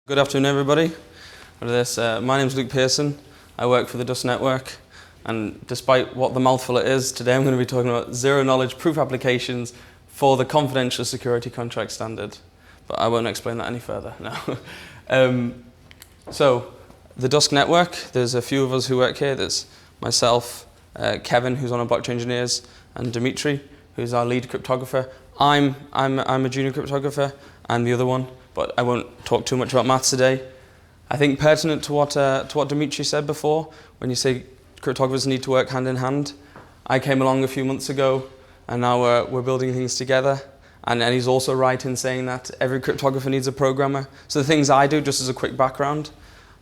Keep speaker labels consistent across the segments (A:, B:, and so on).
A: Good afternoon, everybody. My name is Luke Pearson. I work for the Dusk Network, and despite what the mouthful it is, today I'm going to be talking about zero-knowledge proof applications for the confidential security contract standard. But I won't explain that any further now. So, the Dusk Network, there's a few of us who work here. There's myself, Kevin, who's one of our blockchain engineers, and Dimitri, who's our lead cryptographer. I'm a junior cryptographer, and the other one, but I won't talk too much about maths today. I think pertinent to what Dimitri said before, when you say cryptographers need to work hand in hand. I came along a few months ago, and now we're building things together. And he's also right in saying that every cryptographer needs a programmer. So the things I do, just as a quick background,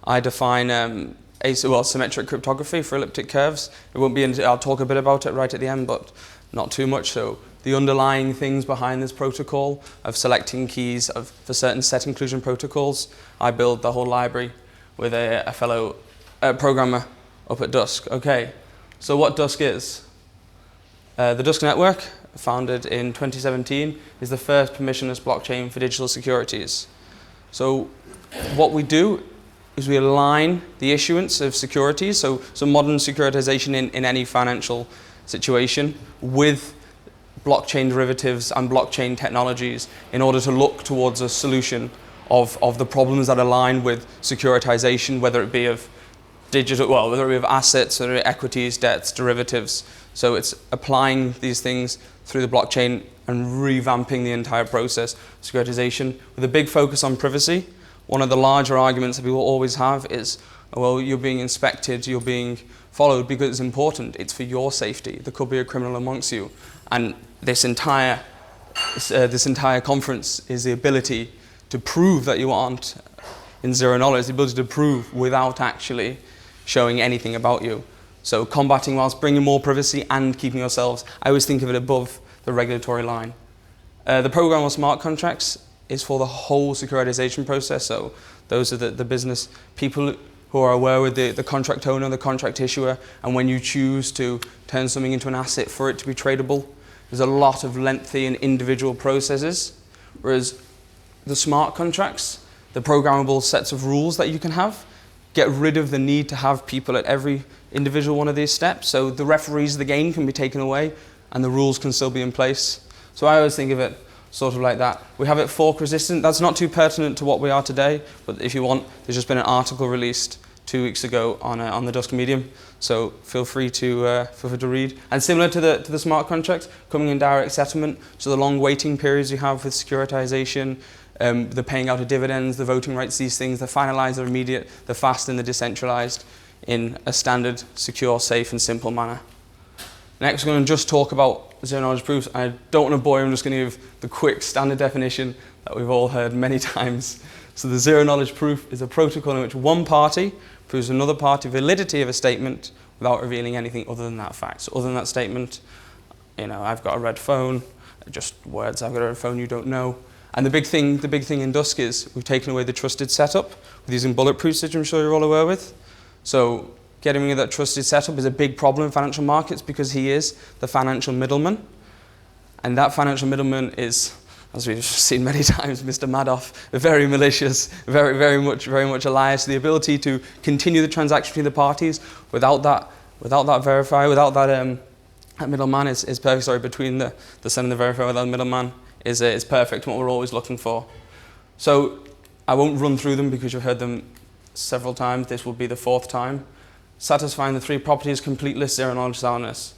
A: I define symmetric cryptography for elliptic curves. It won't be I'll talk a bit about it right at the end, but not too much. So the underlying things behind this protocol of selecting keys for certain set inclusion protocols, I build the whole library with a fellow programmer up at Dusk. Okay, so what Dusk is? The Dusk Network, founded in 2017, is the first permissionless blockchain for digital securities. So what we do is we align the issuance of securities, so modern securitization in any financial situation, with blockchain derivatives and blockchain technologies in order to look towards a solution of the problems that align with securitization, whether it be of whether it be of assets, or equities, debts, derivatives. So it's applying these things through the blockchain and revamping the entire process of securitization with a big focus on privacy. One of the larger arguments that people always have is, well, you're being inspected, you're being followed because it's important. It's for your safety. There could be a criminal amongst you. And this entire conference is the ability to prove that you aren't in zero knowledge, the ability to prove without actually showing anything about you. So combating whilst bringing more privacy and keeping yourselves, I always think of it above the regulatory line. The programmable smart contracts is for the whole securitization process. So those are the business people who are aware with the contract owner, the contract issuer, and when you choose to turn something into an asset for it to be tradable, there's a lot of lengthy and individual processes, whereas the smart contracts, the programmable sets of rules that you can have, get rid of the need to have people at every individual one of these steps. So the referees of the game can be taken away and the rules can still be in place. So I always think of it sort of like that. We have it fork resistant. That's not too pertinent to what we are today, but if you want, there's just been an article released 2 weeks ago on the Dusk Medium, so feel free to read. And similar to the smart contracts, coming in direct settlement, so the long waiting periods you have with securitization, the paying out of dividends, the voting rights, these things, they're finalized, they're immediate, they're fast and they're decentralized in a standard, secure, safe and simple manner. Next, we're going to just talk about zero-knowledge proofs. I don't want to bore you, I'm just going to give the quick standard definition that we've all heard many times. So the zero-knowledge proof is a protocol in which one party proves another party validity of a statement without revealing anything other than that fact. So other than that statement, I've got a red phone, just words, I've got a red phone, you don't know. And the big thing in Dusk is we've taken away the trusted setup with using bulletproofs, which I'm sure you're all aware with. So getting rid of that trusted setup is a big problem in financial markets because he is the financial middleman. And that financial middleman is, as we've seen many times, Mr. Madoff, very malicious, very much a liar. So the ability to continue the transaction between the parties without that verifier, without that middleman is perfect. Sorry, between the sender and the verifier, without the middleman is perfect. What we're always looking for. So I won't run through them because you've heard them several times. This will be the 4th time. Satisfying the 3 properties: completeness, zero knowledge, soundness.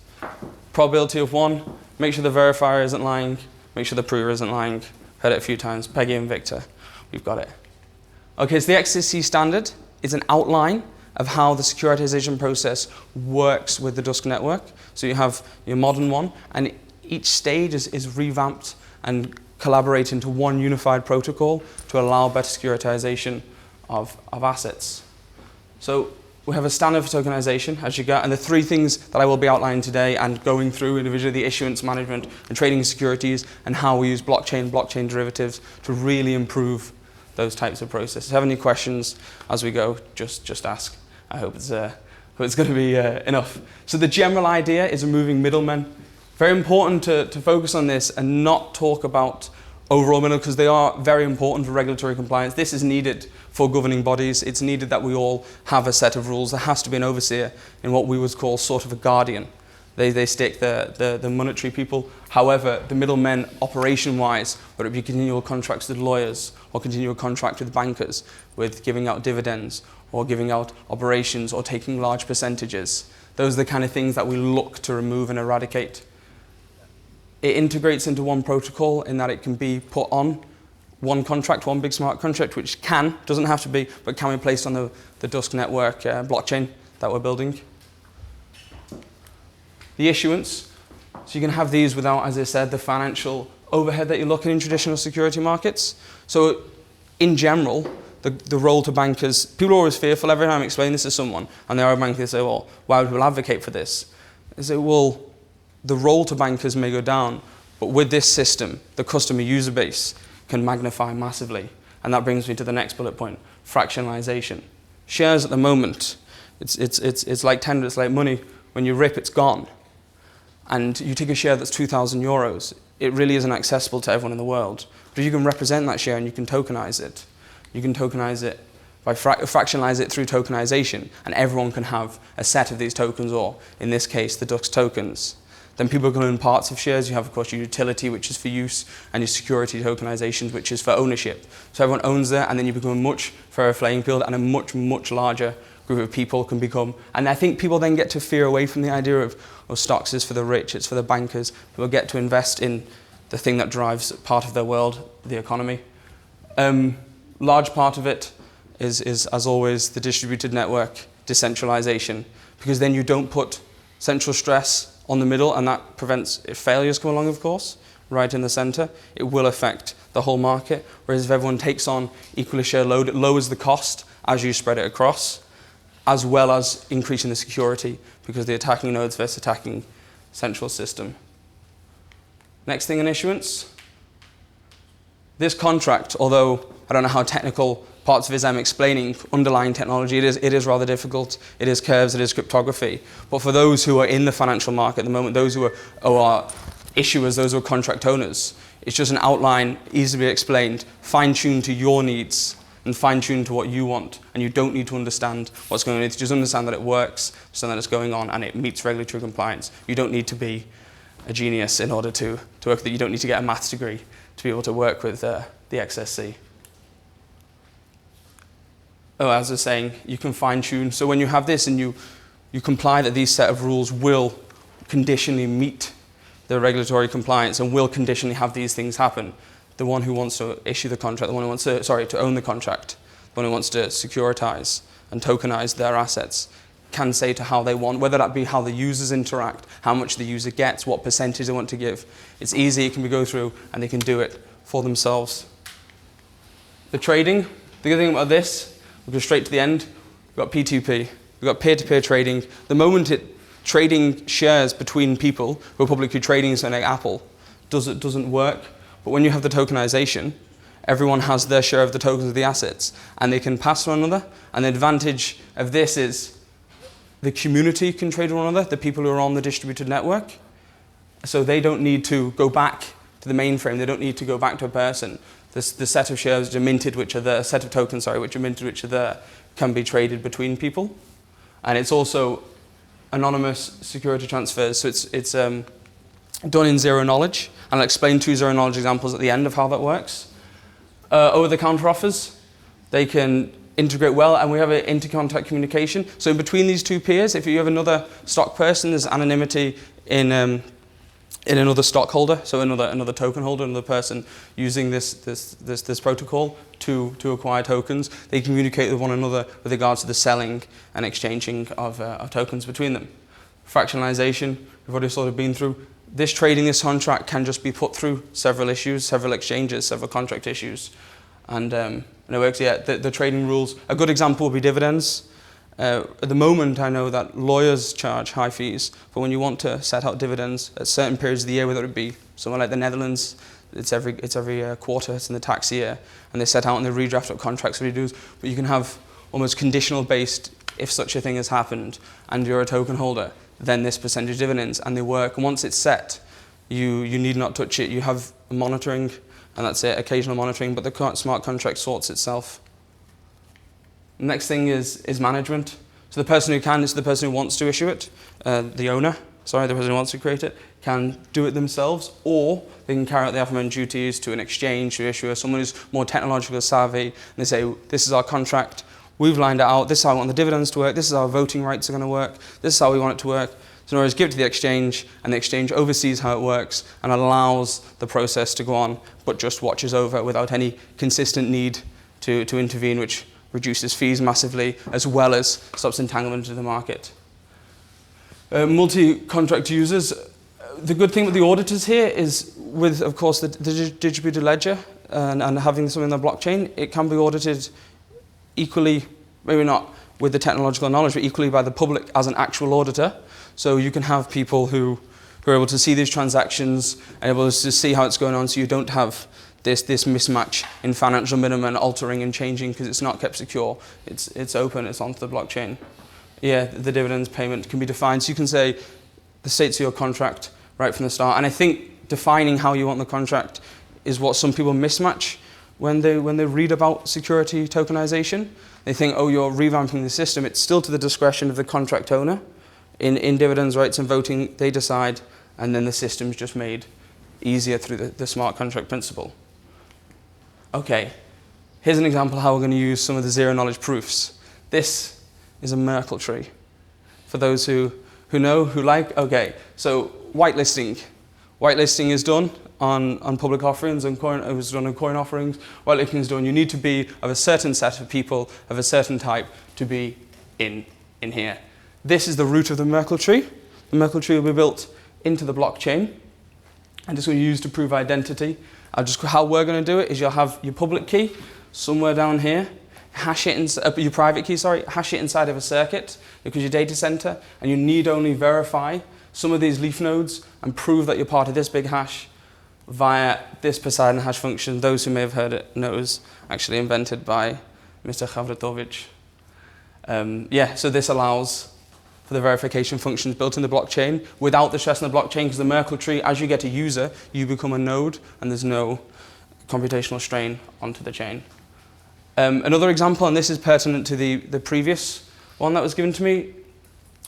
A: Probability of 1. Make sure the verifier isn't lying. Make sure the prover isn't lying. Heard it a few times. Peggy and Victor. We've got it. Okay, so the XSC standard is an outline of how the securitization process works with the Dusk Network. So you have your modern one, and each stage is revamped and collaborate into one unified protocol to allow better securitization of assets. So we have a standard for tokenization, as you get, and the 3 things that I will be outlining today and going through individually: the issuance management and trading securities, and how we use blockchain derivatives to really improve those types of processes. If you have any questions as we go, just ask. I hope it's going to be enough. So the general idea is removing middlemen. Very important to focus on this and not talk about overall minimum, because they are very important for regulatory compliance. This is needed for governing bodies. It's needed that we all have a set of rules. There has to be an overseer in what we would call sort of a guardian. They stick the monetary people. However, the middlemen, operation-wise, whether it be continual contracts with lawyers or continual contract with bankers, with giving out dividends or giving out operations or taking large percentages, those are the kind of things that we look to remove and eradicate. It integrates into one protocol in that it can be put on one contract, one big smart contract, which doesn't have to be, but can be placed on the Dusk network blockchain that we're building. The issuance, so you can have these without, as I said, the financial overhead that you're looking in traditional security markets. So in general, the role to bankers, people are always fearful every time I explain this to someone, and they are a banker, they say, well, why would people advocate for this? I say, well, the role to bankers may go down, but with this system, the customer user base can magnify massively. And that brings me to the next bullet point, fractionalization. Shares at the moment, it's like tender, it's like money. When you rip, it's gone. And you take a share that's 2,000 euros, it really isn't accessible to everyone in the world. But if you can represent that share and you can tokenize it by fractionalize it through tokenization, and everyone can have a set of these tokens, or in this case, the Dux tokens. Then people can own parts of shares. You have, of course, your utility, which is for use, and your security tokenizations, which is for ownership. So everyone owns that, and then you become a much fairer playing field, and a much, much larger group of people can become. And I think people then get to veer away from the idea of stocks is for the rich, it's for the bankers. People get to invest in the thing that drives part of their world, the economy. Large part of it is, as always, the distributed network, decentralization, because then you don't put central stress on the middle, and that prevents if failures come along, of course, right in the center. It will affect the whole market, whereas if everyone takes on equally shared load, it lowers the cost as you spread it across, as well as increasing the security, because the attacking nodes versus attacking central system. Next thing in issuance. This contract, although I don't know how technical parts of it I'm explaining, underlying technology, it is rather difficult. It is curves, it is cryptography. But for those who are in the financial market at the moment, those who are issuers, those who are contract owners, it's just an outline, easily explained, fine-tuned to your needs and fine-tuned to what you want. And you don't need to understand what's going on. You just understand that it works, understand that it's going on, and it meets regulatory compliance. You don't need to be a genius in order to work with it. You don't need to get a maths degree to be able to work with the XSC. Oh, as I was saying, you can fine-tune. So when you have this and you comply that these set of rules will conditionally meet the regulatory compliance and will conditionally have these things happen, the one who wants to issue the contract, the one who wants to own the contract, the one who wants to securitize and tokenize their assets can say to how they want, whether that be how the users interact, how much the user gets, what percentage they want to give. It's easy, it can be go through, and they can do it for themselves. The trading, the good thing about this, we'll go straight to the end. We've got P2P, we've got peer-to-peer trading. The moment trading shares between people who are publicly trading, something like Apple, doesn't work. But when you have the tokenization, everyone has their share of the tokens of the assets, and they can pass one another. And the advantage of this is the community can trade with one another, the people who are on the distributed network. So they don't need to go back to the mainframe. They don't need to go back to a person. The set of shares which are minted, which are there, set of tokens, which are minted, which are there, can be traded between people. And it's also anonymous security transfers. So it's done in zero knowledge. And I'll explain 2 zero knowledge examples at the end of how that works. Over-the-counter offers, they can integrate well, and we have an intercontact communication. So in between these 2 peers, if you have another stock person, there's anonymity in another stockholder, so another token holder, another person using this protocol to acquire tokens. They communicate with one another with regards to the selling and exchanging of tokens between them. Fractionalization, we've already sort of been through. This trading, this contract can just be put through several issues, several exchanges, several contract issues. And it works, yeah, the trading rules. A good example would be dividends. At the moment, I know that lawyers charge high fees, but when you want to set out dividends at certain periods of the year, whether it be somewhere like the Netherlands, it's every quarter, it's in the tax year, and they set out and they redraft up contracts, but you can have almost conditional based, if such a thing has happened, and you're a token holder, then this percentage dividends, and they work. And once it's set, you need not touch it. You have monitoring and that's it, occasional monitoring, but the smart contract sorts itself. The next thing is management. So the person who can is the person who wants to issue it, the owner, the person who wants to create it, can do it themselves, or they can carry out the aforementioned duties to an exchange, to issuer, someone who's more technologically savvy, and they say, this is our contract, we've lined it out, this is how I want the dividends to work, this is how voting rights are going to work, this is how we want it to work. So in other words, give it to the exchange, and the exchange oversees how it works and allows the process to go on, but just watches over without any consistent need to intervene, which reduces fees massively, as well as stops entanglement into the market. Multi-contract users. The good thing with the auditors here is with, of course, the distributed ledger and having something on the blockchain, it can be audited equally, maybe not with the technological knowledge, but equally by the public as an actual auditor. So you can have people who are able to see these transactions and able to see how it's going on, so you don't have this mismatch in financial minimum altering and changing because it's not kept secure. It's open, it's onto the blockchain. Yeah, the dividends payment can be defined. So you can say the states of your contract right from the start. And I think defining how you want the contract is what some people mismatch when they read about security tokenization. They think, oh, you're revamping the system. It's still to the discretion of the contract owner. In dividends, rights, and voting, they decide, and then the system's just made easier through the smart contract principle. Okay, here's an example of how we're going to use some of the zero-knowledge proofs. This is a Merkle tree. For those who know, who like, okay, so whitelisting. Whitelisting is done on public offerings, and it was done on coin offerings. Whitelisting is done. You need to be of a certain set of people of a certain type to be in here. This is the root of the Merkle tree. The Merkle tree will be built into the blockchain, and it's going to be used to prove identity. How we're going to do it is you'll have your public key somewhere down here, hash it your private key, hash it inside of a circuit because your data center, and you need only verify some of these leaf nodes and prove that you're part of this big hash via this Poseidon hash function. Those who may have heard it know it was actually invented by Mr. Khavratovich. So this allows for the verification functions built in the blockchain without the stress on the blockchain, because the Merkle tree, as you get a user, you become a node and there's no computational strain onto the chain. Another example, and this is pertinent to the previous one that was given to me,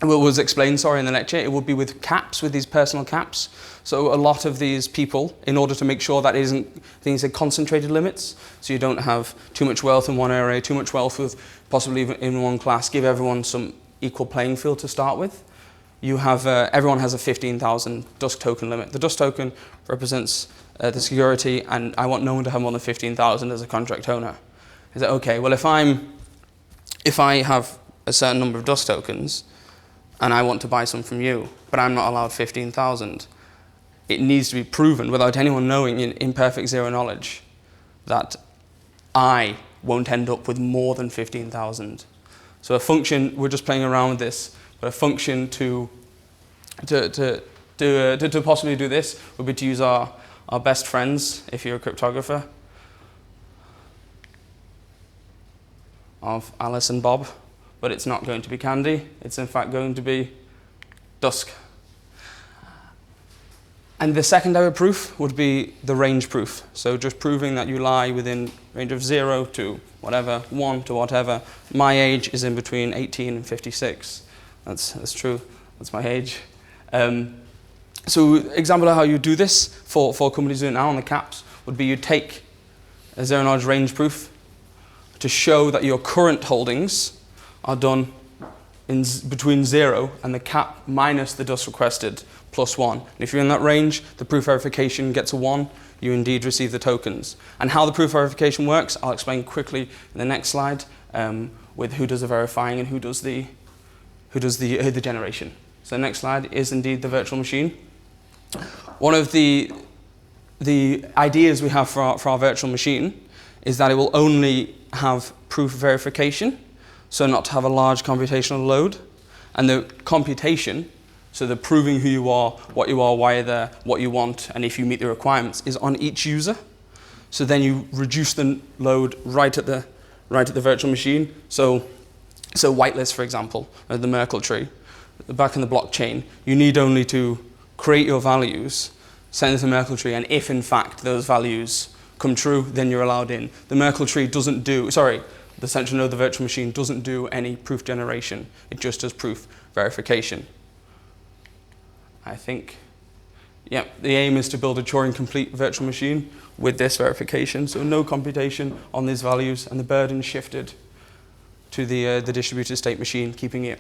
A: was explained, in the lecture, it would be with caps, with these personal caps. So a lot of these people, in order to make sure that it isn't, things are concentrated limits, so you don't have too much wealth in one area, too much wealth with possibly even in one class, give everyone some equal playing field to start with. You have, everyone has a 15,000 Dusk token limit. The Dusk token represents the security, and I want no one to have more than 15,000 as a contract owner. Is that okay? Well, if I have a certain number of Dusk tokens, and I want to buy some from you, but I'm not allowed 15,000, it needs to be proven without anyone knowing in imperfect zero knowledge that I won't end up with more than 15,000. So a function, we're just playing around with this, but a function to possibly do this would be to use our best friends, if you're a cryptographer, of Alice and Bob, but it's not going to be Candy, it's in fact going to be Dusk. And the secondary proof would be the range proof. So just proving that you lie within range of 0 to whatever, 1 to whatever. My age is in between 18 and 56. That's true, that's my age. So example of how you do this for companies doing it now on the caps would be you take a zero knowledge range proof to show that your current holdings are done in between 0 and the cap minus the Dusk requested plus 1. And if you're in that range, the proof verification gets a 1, you indeed receive the tokens. And how the proof verification works, I'll explain quickly in the next slide, with who does the verifying and who does the generation. So the next slide is indeed the virtual machine. One of the ideas we have for our virtual machine is that it will only have proof verification, so not to have a large computational load, and the computation, so the proving who you are, why you're there, what you want, and if you meet the requirements, is on each user. So then you reduce the load right at the virtual machine. So whitelist, for example, the Merkle tree, back in the blockchain, you need only to create your values, send it to the Merkle tree, and if in fact those values come true, then you're allowed in. The Merkle tree doesn't do, the central node, the virtual machine, doesn't do any proof generation. It just does proof verification. I think, yeah, the aim is to build a Turing-complete virtual machine with this verification, so no computation on these values, and the burden shifted to the distributed state machine, keeping it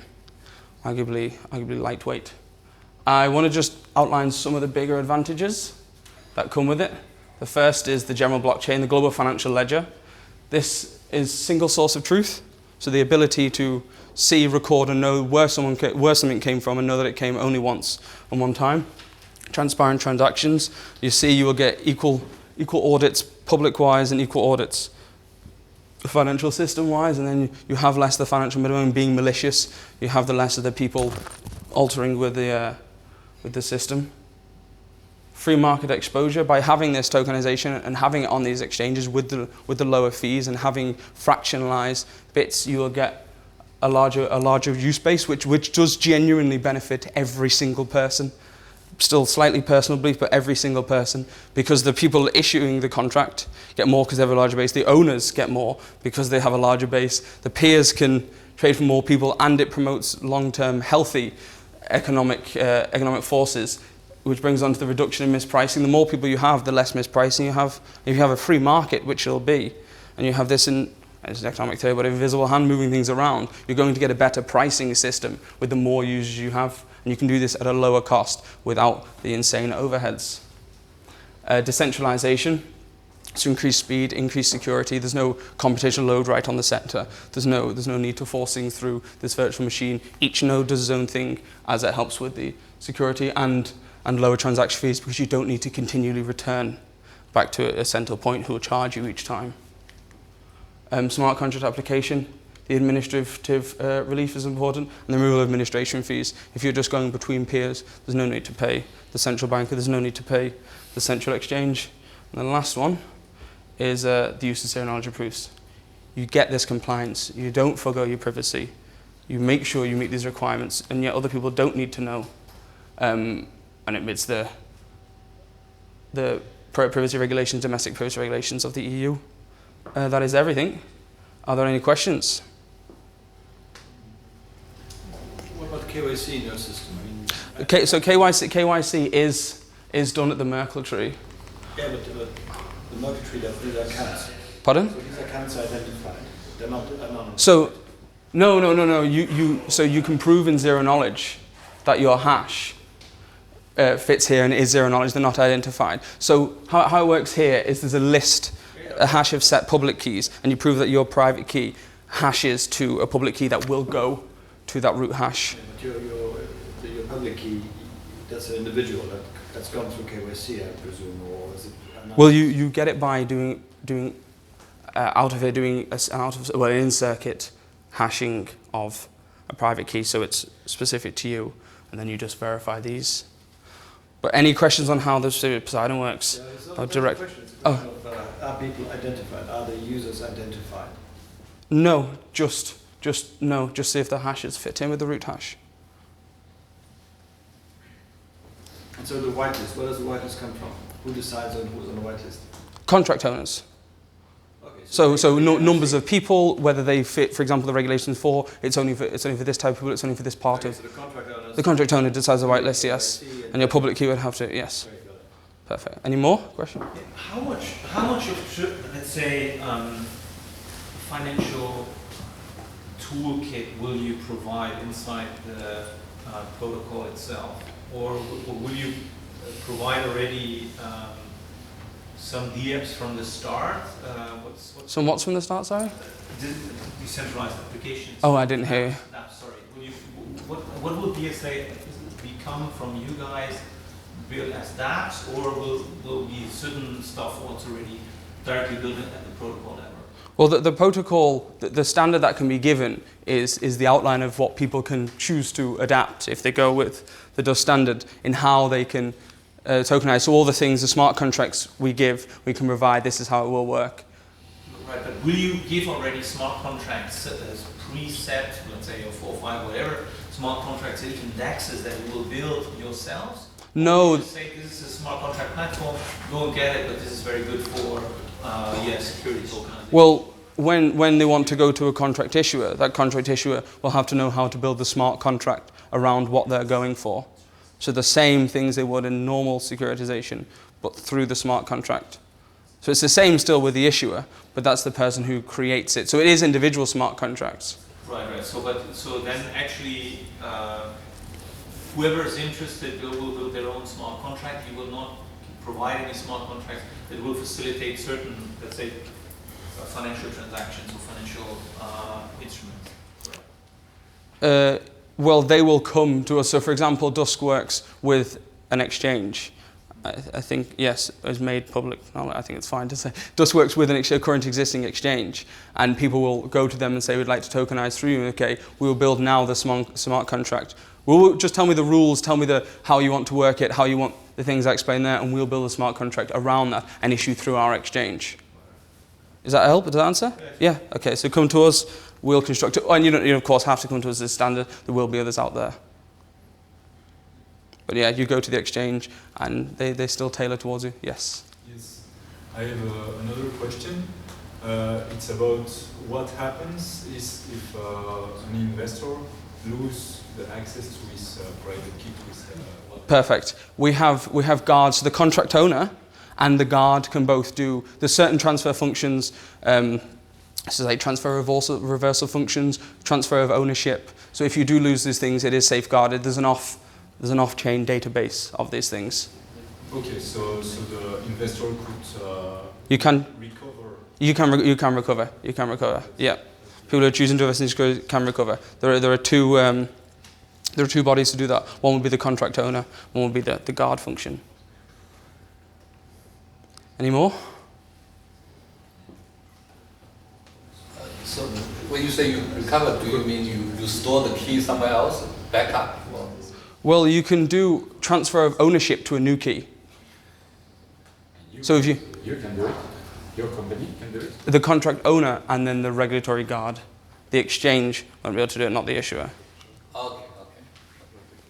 A: arguably lightweight. I want to just outline some of the bigger advantages that come with it. The first is the general blockchain, the global financial ledger. This is single source of truth, so the ability to see, record, and know where something came from, and know that it came only once and one time. Transparent transactions. You will get equal audits public-wise and equal audits financial system-wise, and then you have less of the financial middleman being malicious. You have the less of the people altering with the system. Free market exposure. By having this tokenization and having it on these exchanges with the lower fees and having fractionalized bits, you will get a larger use base, which does genuinely benefit every single person. Still slightly personal belief, but every single person, because the people issuing the contract get more because they have a larger base. The owners get more because they have a larger base. The peers can trade for more people, and it promotes long-term healthy economic forces, which brings on to the reduction in mispricing. The more people you have, the less mispricing you have. If you have a free market, which it'll be, and you have this in, it's an economic theory, but invisible hand moving things around, you're going to get a better pricing system with the more users you have. And you can do this at a lower cost without the insane overheads. Decentralization, to increase speed, increase security. There's no computational load right on the center. There's no need to forcing through this virtual machine. Each node does its own thing, as it helps with the security and lower transaction fees, because you don't need to continually return back to a central point who will charge you each time. Smart contract application. The administrative relief is important, and the removal of administration fees. If you're just going between peers, there's no need to pay the central banker, there's no need to pay the central exchange. And the last one is the use of zero knowledge of proofs. You get this compliance, you don't forgo your privacy, you make sure you meet these requirements, and yet other people don't need to know. And it meets the privacy regulations, domestic privacy regulations of the EU. That is everything. Are there any questions?
B: KYC in your system?
A: Okay, so KYC is done at the Merkle tree.
B: Yeah, but the Merkle tree, these are accounts.
A: Pardon?
B: So these accounts are identified. They're not anonymous.
A: So, no. You can prove in zero knowledge that your hash fits here and is zero knowledge. They're not identified. So how it works here is there's a list, a hash of set public keys, and you prove that your private key hashes to a public key that will go to that root hash.
B: Yeah, but your public key, that's an individual that's gone through KYC, I presume, or is it?
A: Well, you get it by doing an in-circuit hashing of a private key, so it's specific to you, and then you just verify these. But any questions on how the Poseidon works?
B: Yeah, it's not a question. It's a question of, are people identified? Are the users identified?
A: No, just see if the hashes fit in with the root hash.
B: And so the whitelist, where does the whitelist come from? Who decides on who's on the whitelist?
A: Contract owners.
B: Okay,
A: So numbers of people, whether they fit, for example, the regulations for, it's only for this type of people, it's only for this part of.
B: So
A: the contract owner decides the whitelist, yes. And your public key would have to, yes. Perfect. Any more questions?
C: How much of, let's say, financial toolkit will you provide inside the protocol itself? Or will you provide already some DApps from the start?
A: Some what's from the start, sorry?
C: Decentralized applications.
A: Oh, I didn't hear you.
C: Sorry. What will DSA become from you guys built as dApps, or will be certain stuff what's already directly built at the protocol level?
A: Well, the protocol, the standard that can be given is the outline of what people can choose to adapt if they go with the DUS standard in how they can tokenize. So all the things, the smart contracts we give, we can provide, this is how it will work.
C: Right, but will you give already smart contracts as preset, let's say, or 4 or 5, whatever, smart contracts, even DEXs that you will build yourselves?
A: No.
C: Or you say this is a smart contract platform, go and get it, but this is very good for securities organization.
A: Well, when they want to go to a contract issuer, that contract issuer will have to know how to build the smart contract around what they're going for. So the same things they would in normal securitization, but through the smart contract. So it's the same still with the issuer, but that's the person who creates it. So it is individual smart contracts.
C: Right. So then actually, whoever is interested will build their own smart contract. You will not provide any smart contracts that will facilitate certain, let's say, financial transactions or financial instruments.
A: Well, they will come to us. So, for example, Dusk works with an exchange. I think, yes, it was made public. No, I think it's fine to say. Dusk works with a current existing exchange, and people will go to them and say, we'd like to tokenize through you. Okay, we will build now the smart contract. We'll just tell me the rules, tell me how you want to work it, how you want the things I explained there, and we'll build a smart contract around that and issue through our exchange. Does that help? Does that answer? Yeah. Okay, so come to us, we'll construct it. Oh, and you of course, have to come to us as standard. There will be others out there. But yeah, you go to the exchange and they still tailor towards you. Yes.
D: Yes. I have another question. It's about what happens if an investor loses the access to his private key to his
A: Perfect. We have guards. So the contract owner and the guard can both do. There's certain transfer functions. So like transfer reversal functions, transfer of ownership. So if you do lose these things, it is safeguarded. There's an off-chain database of these things.
D: Okay, so the investor could recover.
A: You can recover. Yeah, people who are choosing to invest in securities can recover. There are two bodies to do that. One would be the contract owner. One would be the guard function. Any more?
E: So when you say you recover, do you mean you store the key somewhere else, backup? Or?
A: Well, you can do transfer of ownership to a new key. So if you
D: can do it, your company can do it.
A: The contract owner and then the regulatory guard, the exchange won't be able to do it, not the issuer.
E: Okay.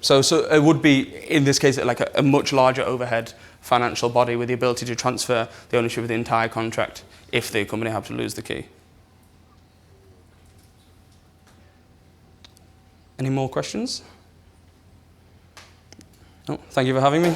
A: So it would be in this case like a much larger overhead financial body with the ability to transfer the ownership of the entire contract if the company had to lose the key. Any more questions? No, thank you for having me.